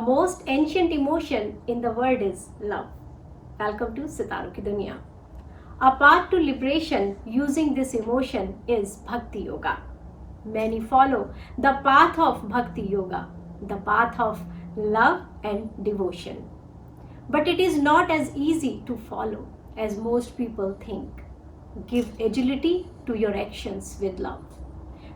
most ancient emotion in the world is love. Welcome to SitaaronKiDuniya. A path to liberation using this emotion is Bhakti-Yoga. Many follow the path of Bhakti-Yoga, the path of love and devotion. But it is not as easy to follow as most people think. Give agility to your actions with love.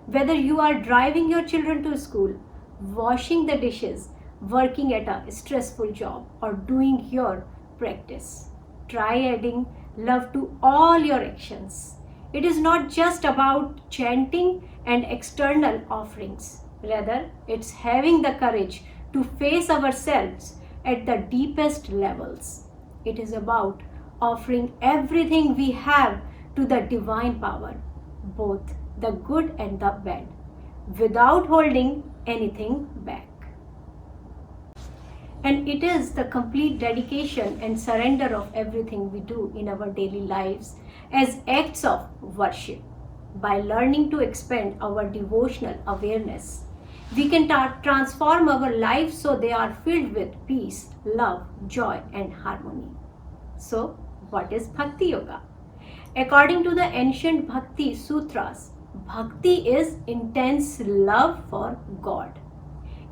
Whether you are driving your children to school, washing the dishes, working at a stressful job, or doing your practice, try adding love to all your actions. It is not just about chanting and external offerings. Rather, it's having the courage to face ourselves at the deepest levels. It is about offering everything we have to the divine power, both the good and the bad, without holding anything back. And it is the complete dedication and surrender of everything we do in our daily lives as acts of worship. By learning to expand our devotional awareness, we can transform our lives so they are filled with peace, love, joy, and harmony. So, what is Bhakti Yoga? According to the ancient Bhakti Sutras, Bhakti is intense love for God.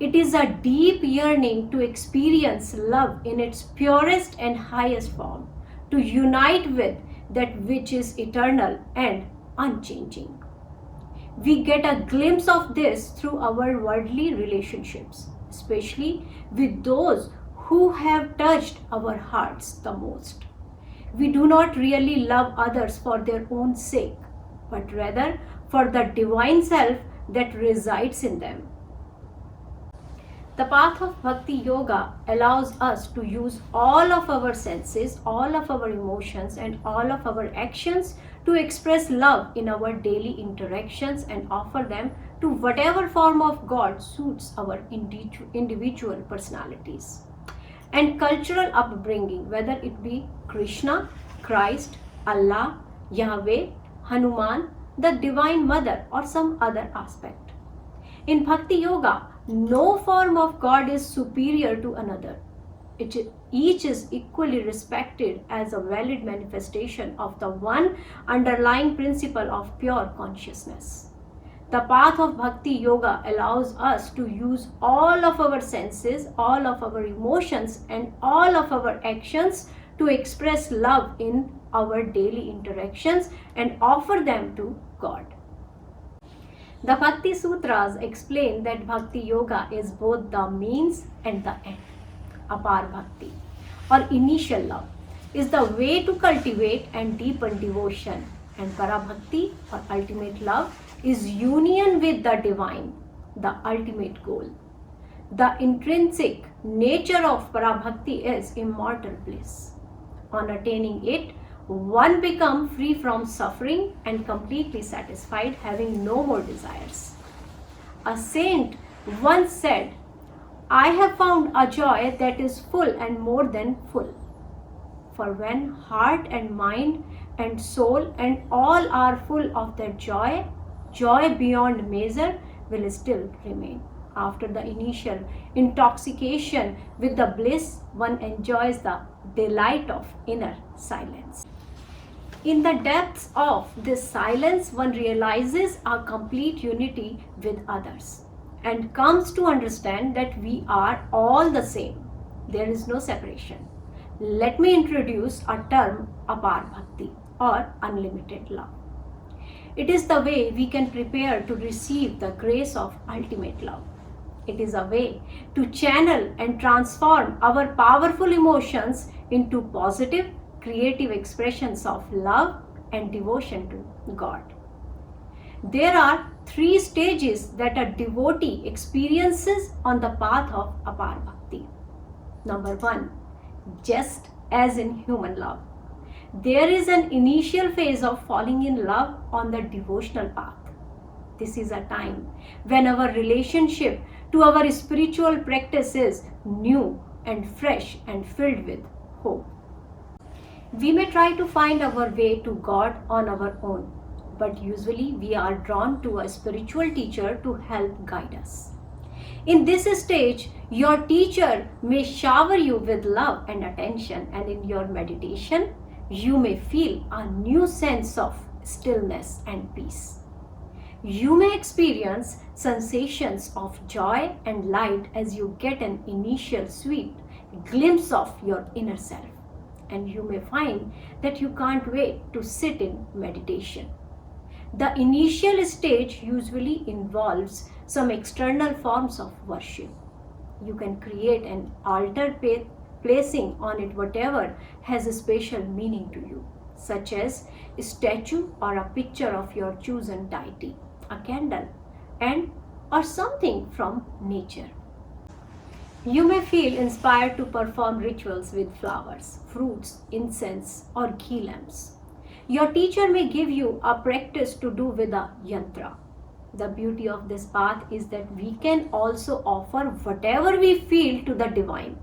It is a deep yearning to experience love in its purest and highest form, to unite with that which is eternal and unchanging. We get a glimpse of this through our worldly relationships, especially with those who have touched our hearts the most. We do not really love others for their own sake, but rather for the divine self that resides in them. The path of Bhakti Yoga allows us to use all of our senses, all of our emotions, and all of our actions to express love in our daily interactions and offer them to whatever form of God suits our individual personalities and cultural upbringing, whether it be Krishna, Christ, Allah, Yahweh, Hanuman, the Divine Mother, or some other aspect. In Bhakti Yoga, no form of God is superior to another. Each is equally respected as a valid manifestation of the one underlying principle of pure consciousness. The path of Bhakti Yoga allows us to use all of our senses, all of our emotions, and all of our actions to express love in our daily interactions and offer them to God. The Bhakti Sutras explain that Bhakti Yoga is both the means and the end. Apar Bhakti, or initial love, is the way to cultivate and deepen devotion, and Parabhakti, or ultimate love, is union with the divine, the ultimate goal. The intrinsic nature of Parabhakti is immortal bliss. On attaining it, one becomes free from suffering and completely satisfied, having no more desires. A saint once said, "I have found a joy that is full and more than full." For when heart and mind and soul and all are full of that joy, joy beyond measure will still remain. After the initial intoxication with the bliss, one enjoys the delight of inner silence. In the depths of this silence, one realizes a complete unity with others and comes to understand that we are all the same. There is no separation. Let me introduce a term, Apar Bhakti, or unlimited love. It is the way we can prepare to receive the grace of ultimate love. It is a way to channel and transform our powerful emotions into positive, creative expressions of love and devotion to God. There are 3 stages that a devotee experiences on the path of Apar Bhakti. Number 1, just as in human love, there is an initial phase of falling in love on the devotional path. This is a time when our relationship to our spiritual practice is new and fresh and filled with hope. We may try to find our way to God on our own, but usually we are drawn to a spiritual teacher to help guide us. In this stage, Your teacher may shower you with love and attention, and in your meditation, you may feel a new sense of stillness and peace. You may experience sensations of joy and light as you get an initial sweet glimpse of your inner self. And you may find that you can't wait to sit in meditation. The initial stage usually involves some external forms of worship. You can create an altar, placing on it whatever has a special meaning to you, such as a statue or a picture of your chosen deity, a candle, and or something from nature. You may feel inspired to perform rituals with flowers, fruits, incense, or ghee lamps. Your teacher may give you a practice to do with a yantra. The beauty of this path is that we can also offer whatever we feel to the divine.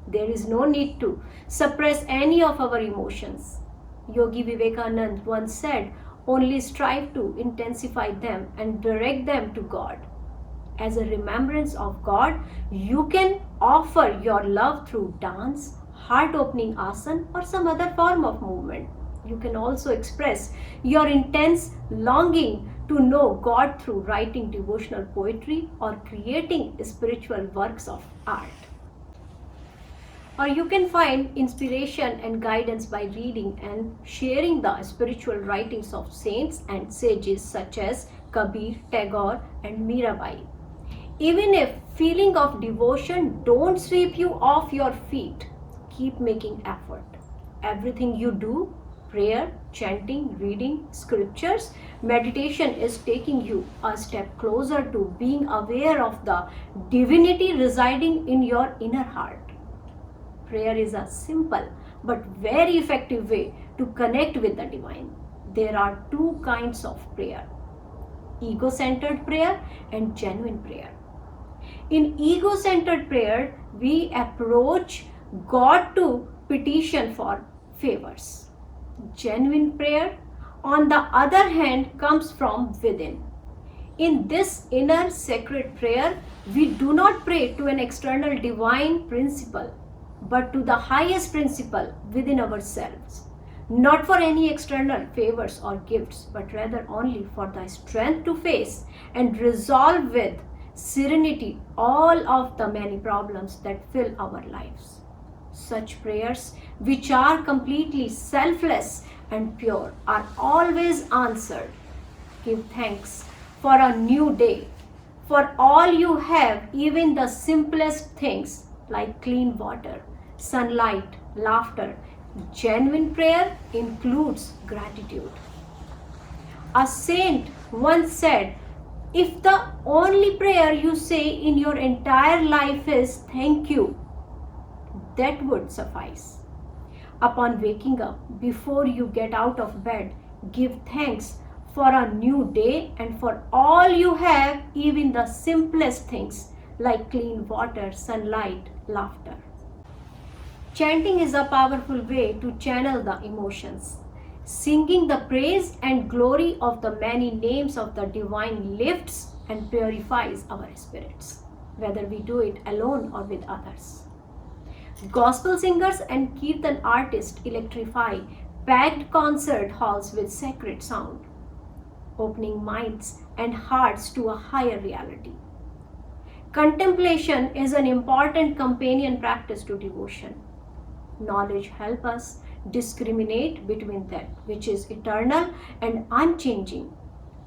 There is no need to suppress any of our emotions. Yogi Vivekanand once said, only strive to intensify them and direct them to God. As a remembrance of God, you can offer your love through dance, heart-opening asana, or some other form of movement. You can also express your intense longing to know God through writing devotional poetry or creating spiritual works of art. Or you can find inspiration and guidance by reading and sharing the spiritual writings of saints and sages such as Kabir, Tagore, and Mirabai. Even if feeling of devotion don't sweep you off your feet, keep making effort. Everything you do, prayer, chanting, reading, scriptures, meditation is taking you a step closer to being aware of the divinity residing in your inner heart. Prayer is a simple but very effective way to connect with the divine. There are two kinds of prayer: ego-centered prayer and genuine prayer. In ego-centered prayer, we approach God to petition for favors. Genuine prayer, on the other hand, comes from within. In this inner sacred prayer, we do not pray to an external divine principle, but to the highest principle within ourselves. Not for any external favors or gifts, but rather only for the strength to face and resolve with serenity all of the many problems that fill our lives. Such prayers, which are completely selfless and pure, are always answered. Give thanks for a new day, for all you have, even the simplest things like clean water, sunlight, laughter. Genuine prayer includes gratitude. A saint once said, if the only prayer you say in your entire life is thank you, that would suffice. Upon waking up, before you get out of bed, give thanks for a new day and for all you have, even the simplest things like clean water, sunlight, laughter. Chanting is a powerful way to channel the emotions. Singing the praise and glory of the many names of the divine lifts and purifies our spirits, whether we do it alone or with others. Gospel singers and kirtan artists electrify packed concert halls with sacred sound, opening minds and hearts to a higher reality. Contemplation is an important companion practice to devotion. Knowledge helps us discriminate between that which is eternal and unchanging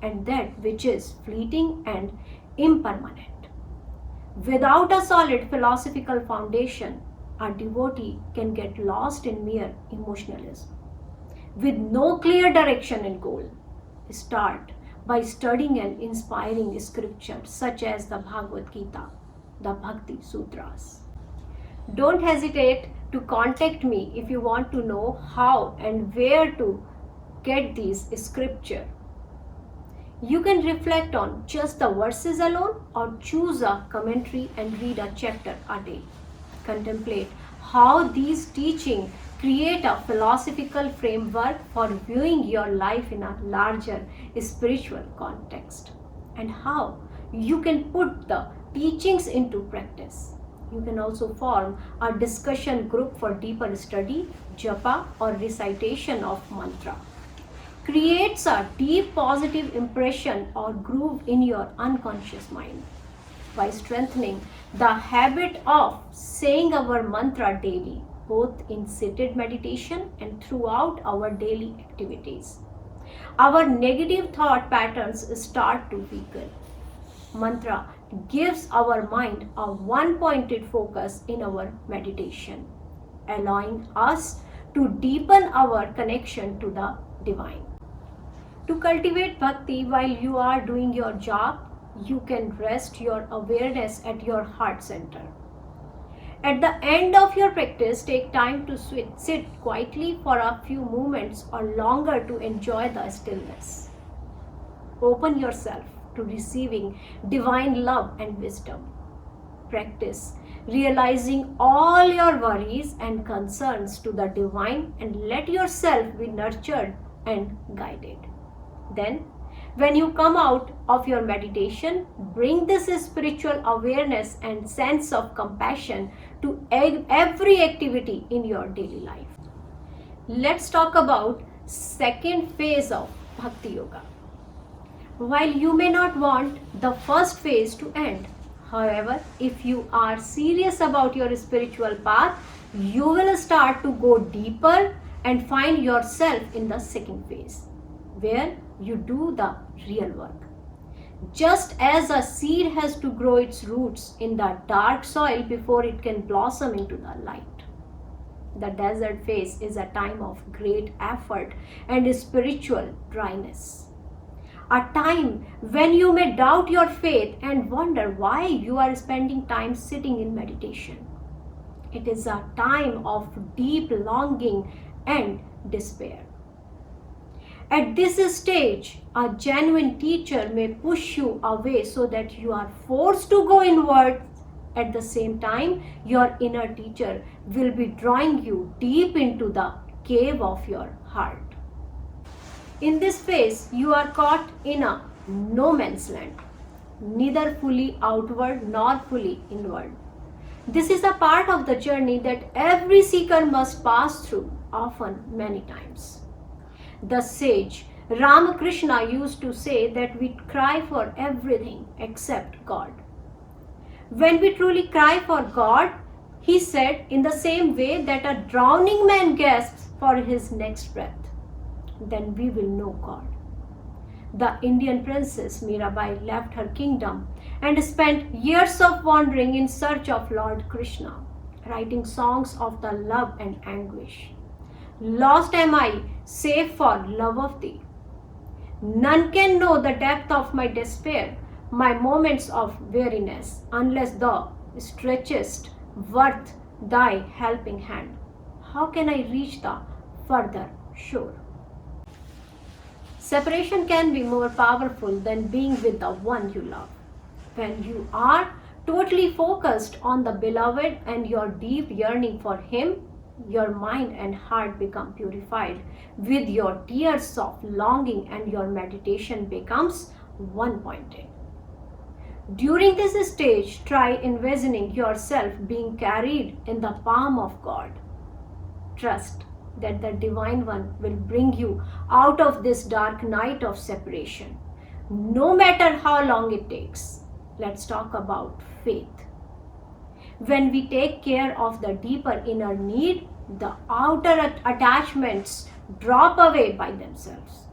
and that which is fleeting and impermanent. Without a solid philosophical foundation, a devotee can get lost in mere emotionalism. With no clear direction and goal, start by studying and inspiring scriptures such as the Bhagavad Gita, the Bhakti Sutras. Don't hesitate to contact me if you want to know how and where to get these scripture. You can reflect on just the verses alone or choose a commentary and read a chapter a day. Contemplate how these teachings create a philosophical framework for viewing your life in a larger spiritual context, and how you can put the teachings into practice. You can also form a discussion group for deeper study, japa or recitation of mantra. Creates a deep positive impression or groove in your unconscious mind by strengthening the habit of saying our mantra daily, both in seated meditation and throughout our daily activities. Our negative thought patterns start to weaken. Mantra gives our mind a one-pointed focus in our meditation, allowing us to deepen our connection to the divine. To cultivate bhakti while you are doing your job, you can rest your awareness at your heart center. At the end of your practice, take time to sit quietly for a few moments or longer to enjoy the stillness. Open yourself to receiving divine love and wisdom. Practice realizing all your worries and concerns to the divine and let yourself be nurtured and guided. Then, when you come out of your meditation, bring this spiritual awareness and sense of compassion to every activity in your daily life. Let's talk about second phase of Bhakti Yoga. While you may not want the first phase to end, however, if you are serious about your spiritual path, you will start to go deeper and find yourself in the second phase, where you do the real work. Just as a seed has to grow its roots in the dark soil before it can blossom into the light. The desert phase is a time of great effort and spiritual dryness. A time when you may doubt your faith and wonder why you are spending time sitting in meditation. It is a time of deep longing and despair. At this stage, a genuine teacher may push you away so that you are forced to go inward. At the same time, your inner teacher will be drawing you deep into the cave of your heart. In this phase, you are caught in a no man's land, neither fully outward nor fully inward. This is a part of the journey that every seeker must pass through, often many times. The sage Ramakrishna used to say that we cry for everything except God. When we truly cry for God, he said, in the same way that a drowning man gasps for his next breath, then we will know God. The Indian princess Mirabai left her kingdom and spent years of wandering in search of Lord Krishna, writing songs of the love and anguish. Lost am I, save for love of thee. None can know the depth of my despair, my moments of weariness, unless thou stretchest forth thy helping hand. How can I reach the further shore? Separation can be more powerful than being with the one you love. When you are totally focused on the beloved and your deep yearning for him, your mind and heart become purified with your tears of longing and your meditation becomes one-pointed. During this stage, try envisioning yourself being carried in the palm of God. Trust that the Divine One will bring you out of this dark night of separation, no matter how long it takes. Let's talk about faith. When we take care of the deeper inner need, the outer attachments drop away by themselves.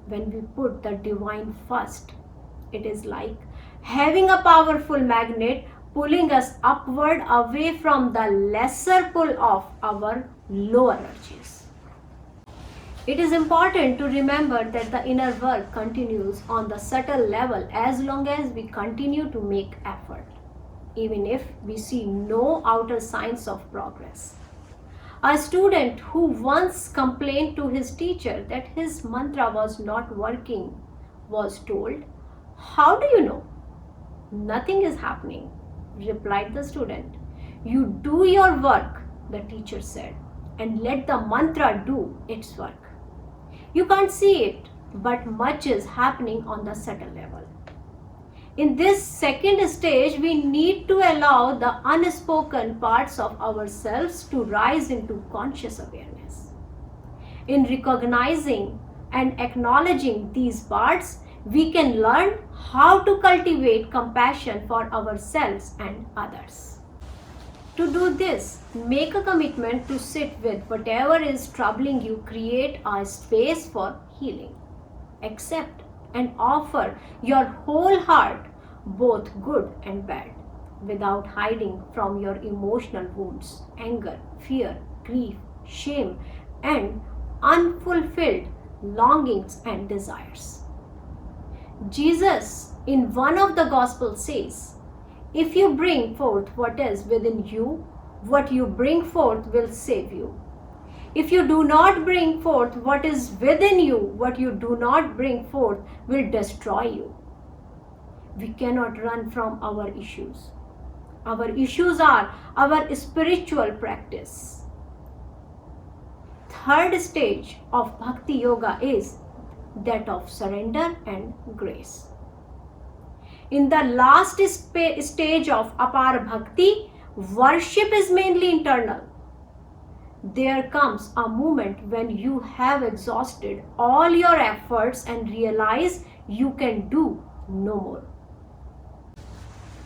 When we put the divine first, it is like having a powerful magnet pulling us upward away from the lesser pull of our lower urges. It is important to remember that the inner work continues on the subtle level as long as we continue to make effort, even if we see no outer signs of progress. A student who once complained to his teacher that his mantra was not working was told, "How do you know?" "Nothing is happening," replied the student. "You do your work," the teacher said, "and let the mantra do its work. You can't see it, but much is happening on the subtle level." In this second stage, we need to allow the unspoken parts of ourselves to rise into conscious awareness. In recognizing and acknowledging these parts, we can learn how to cultivate compassion for ourselves and others. To do this, make a commitment to sit with whatever is troubling you, create a space for healing. Accept and offer your whole heart, both good and bad, without hiding from your emotional wounds, anger, fear, grief, shame, and unfulfilled longings and desires. Jesus, in one of the Gospels, says, "If you bring forth what is within you, what you bring forth will save you. If you do not bring forth what is within you, what you do not bring forth will destroy you." We cannot run from our issues. Our issues are our spiritual practice. Third stage of Bhakti Yoga is that of surrender and grace. In the last stage of Apar Bhakti, worship is mainly internal. There comes a moment when you have exhausted all your efforts and realize you can do no more.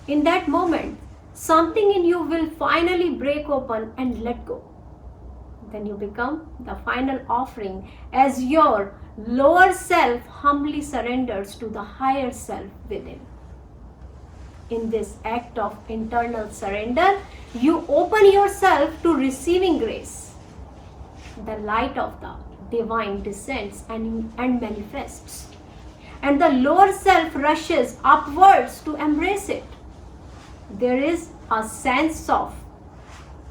In that moment, something in you will finally break open and let go. Then you become the final offering as your lower self humbly surrenders to the higher self within. In this act of internal surrender, you open yourself to receiving grace. The light of the divine descends and manifests, and the lower self rushes upwards to embrace it. There is a sense of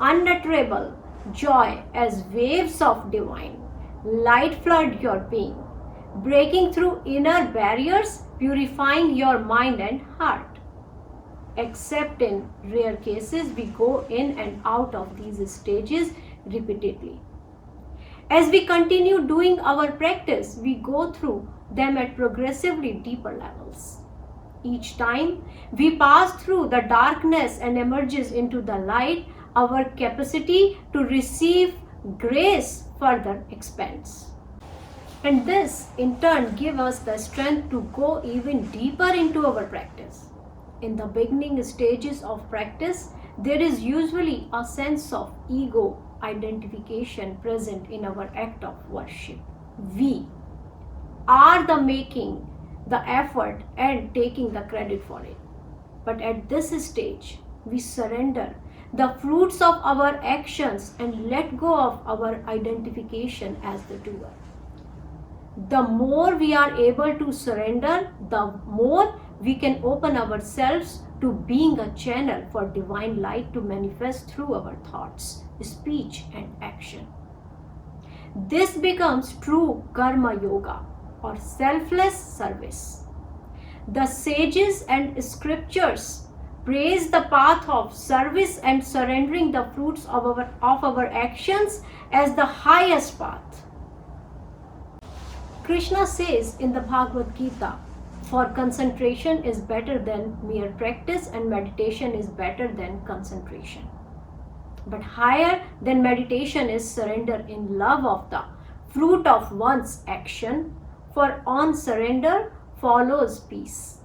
unutterable joy as waves of divine light flood your being, breaking through inner barriers, purifying your mind and heart. Except in rare cases, we go in and out of these stages repeatedly. As we continue doing our practice, we go through them at progressively deeper levels. Each time we pass through the darkness and emerges into the light, our capacity to receive grace further expands. And this in turn gives us the strength to go even deeper into our practice. In the beginning stages of practice, there is usually a sense of ego identification present in our act of worship. We are the making the effort and taking the credit for it. But at this stage, we surrender the fruits of our actions and let go of our identification as the doer. The more we are able to surrender, the more we can open ourselves to being a channel for divine light to manifest through our thoughts, speech, and action. This becomes true karma yoga or selfless service. The sages and scriptures praise the path of service and surrendering the fruits of our actions as the highest path. Krishna says in the Bhagavad Gita, "For concentration is better than mere practice and meditation is better than concentration." But higher than meditation is surrender in love of the fruit of one's action, for on surrender follows peace.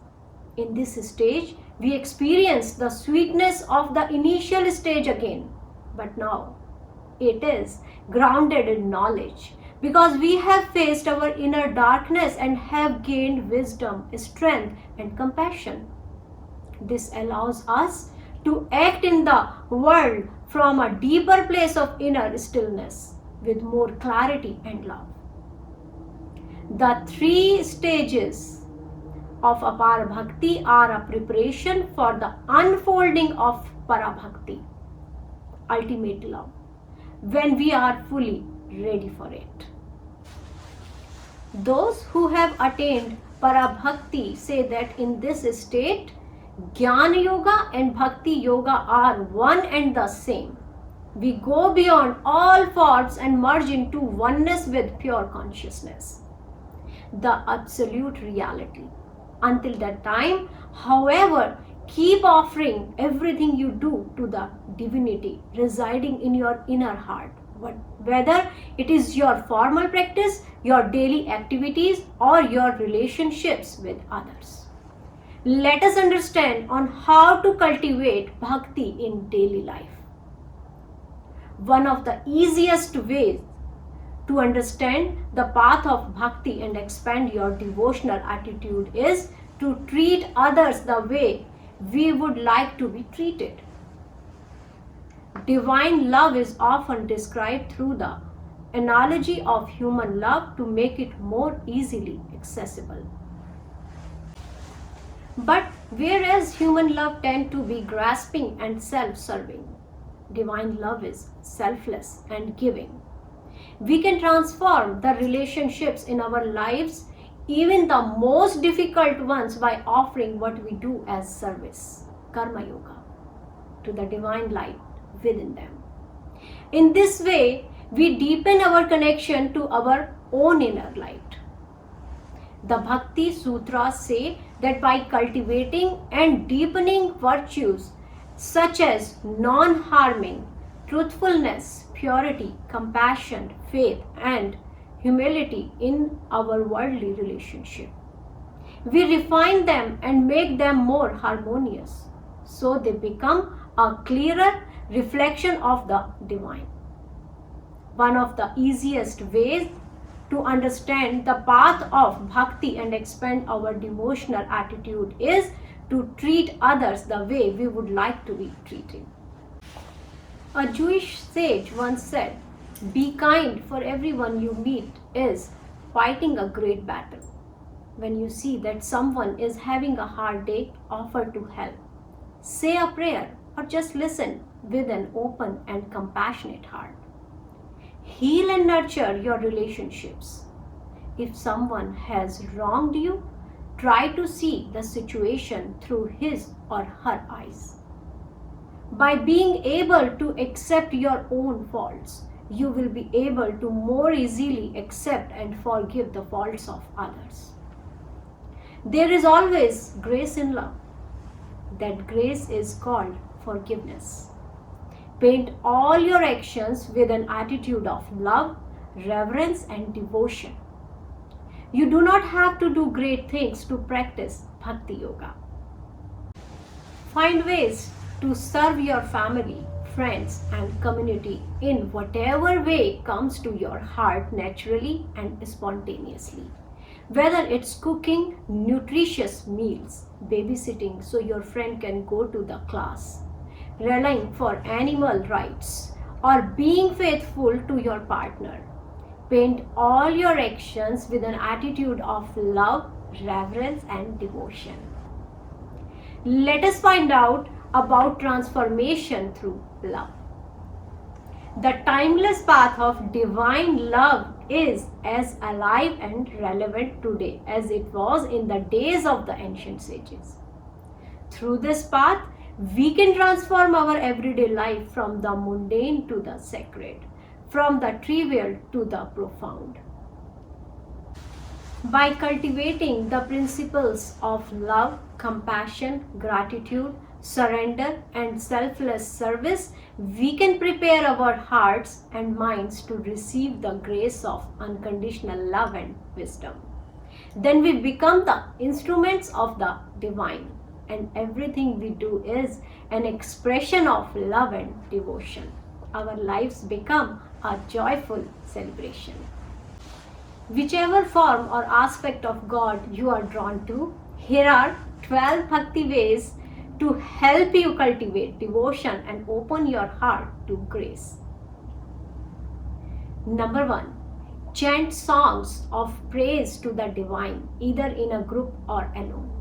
In this stage, we experience the sweetness of the initial stage again, but now it is grounded in knowledge, because we have faced our inner darkness and have gained wisdom, strength, and compassion. This allows us to act in the world from a deeper place of inner stillness with more clarity and love. The three stages of Apar Bhakti are a preparation for the unfolding of Para Bhakti, ultimate love, when we are fully ready for it. Those who have attained Para Bhakti say that in this state, Gyan Yoga and Bhakti Yoga are one and the same. We go beyond all forms and merge into oneness with pure consciousness, the absolute reality. Until that time, However, keep offering everything you do to the divinity residing in your inner heart. Whether it is your formal practice, your daily activities, or your relationships with others. Let us understand on how to cultivate bhakti in daily life. One of the easiest ways to understand the path of bhakti and expand your devotional attitude is to treat others the way we would like to be treated. Divine love is often described through the analogy of human love to make it more easily accessible. But whereas human love tends to be grasping and self-serving, divine love is selfless and giving. We can transform the relationships in our lives, even the most difficult ones, by offering what we do as service, karma yoga, to the divine light within them. In this way, we deepen our connection to our own inner light. The Bhakti Sutras say that by cultivating and deepening virtues such as non-harming, truthfulness, purity, compassion, faith, and humility in our worldly relationship, we refine them and make them more harmonious, so they become a clearer reflection of the divine. One of the easiest ways to understand the path of bhakti and expand our devotional attitude is to treat others the way we would like to be treated. A Jewish sage once said, "Be kind, for everyone you meet is fighting a great battle." When you see that someone is having a hard day, offer to help. Say a prayer or just listen with an open and compassionate heart. Heal and nurture your relationships. If someone has wronged you, try to see the situation through his or her eyes. By being able to accept your own faults, you will be able to more easily accept and forgive the faults of others. There is always grace in love. That grace is called forgiveness. Paint all your actions with an attitude of love, reverence, and devotion. You do not have to do great things to practice Bhakti Yoga. Find ways to serve your family, friends, and community in whatever way comes to your heart naturally and spontaneously. Whether it's cooking nutritious meals, babysitting so your friend can go to the class, rallying for animal rights, or being faithful to your partner. Paint all your actions with an attitude of love, reverence, and devotion. Let us find out about transformation through love. The timeless path of divine love is as alive and relevant today as it was in the days of the ancient sages. Through this path, we can transform our everyday life from the mundane to the sacred, from the trivial to the profound. By cultivating the principles of love, compassion, gratitude, surrender, and selfless service, we can prepare our hearts and minds to receive the grace of unconditional love and wisdom. Then we become the instruments of the divine, and everything we do is an expression of love and devotion. Our lives become a joyful celebration. Whichever form or aspect of God you are drawn to, here are 12 bhakti ways to help you cultivate devotion and open your heart to grace. Number 1. Chant songs of praise to the divine, either in a group or alone.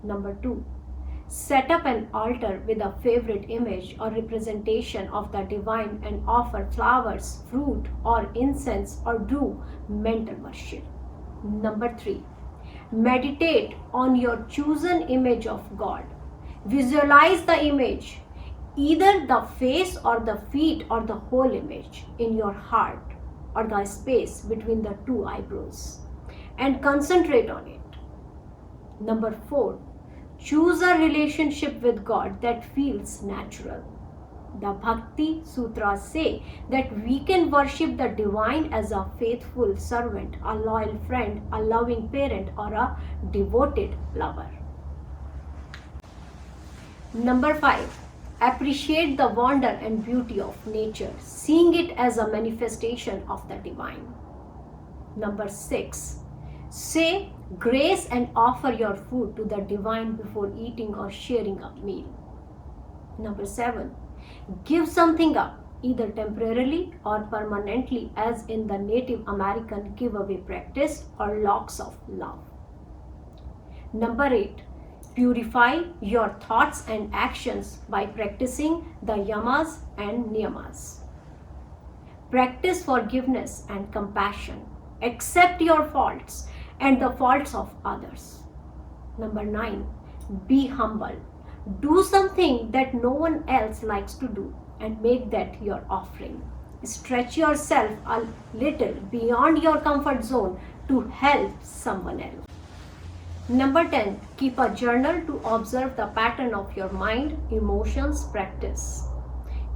Number 2. Set up an altar with a favorite image or representation of the divine and offer flowers, fruit, or incense, or do mental worship. Number 3. Meditate on your chosen image of God. Visualize the image, either the face or the feet or the whole image in your heart or the space between the two eyebrows, and concentrate on it. Number 4. Choose a relationship with God that feels natural. The Bhakti Sutras say that we can worship the divine as a faithful servant, a loyal friend, a loving parent, or a devoted lover. Number 5. Appreciate the wonder and beauty of nature, seeing it as a manifestation of the divine. Number 6. Say grace and offer your food to the divine before eating or sharing a meal. Number 7. Give something up, either temporarily or permanently, as in the Native American giveaway practice or locks of love. Number 8. Purify your thoughts and actions by practicing the yamas and niyamas. Practice forgiveness and compassion. Accept your faults and the faults of others. Number 9. Be humble. Do something that no one else likes to do and make that your offering. Stretch yourself a little beyond your comfort zone to help someone else. Number 10. Keep a journal to observe the pattern of your mind, emotions, practice.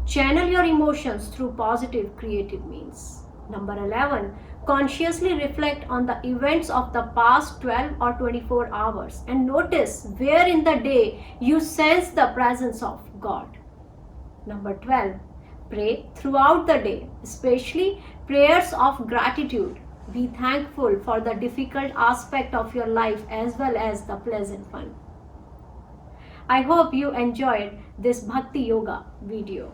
Channel your emotions through positive creative means. Number 11. Consciously reflect on the events of the past 12 or 24 hours and notice where in the day you sense the presence of God. Number 12. Pray throughout the day, especially prayers of gratitude. Be thankful for the difficult aspect of your life as well as the pleasant one. I hope you enjoyed this Bhakti Yoga video.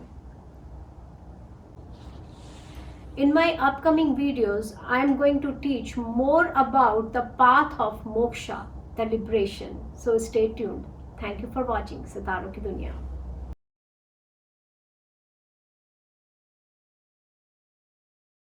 In my upcoming videos, I am going to teach more about the path of Moksha, the liberation. So stay tuned. Thank you for watching SitaaronKiDuniya.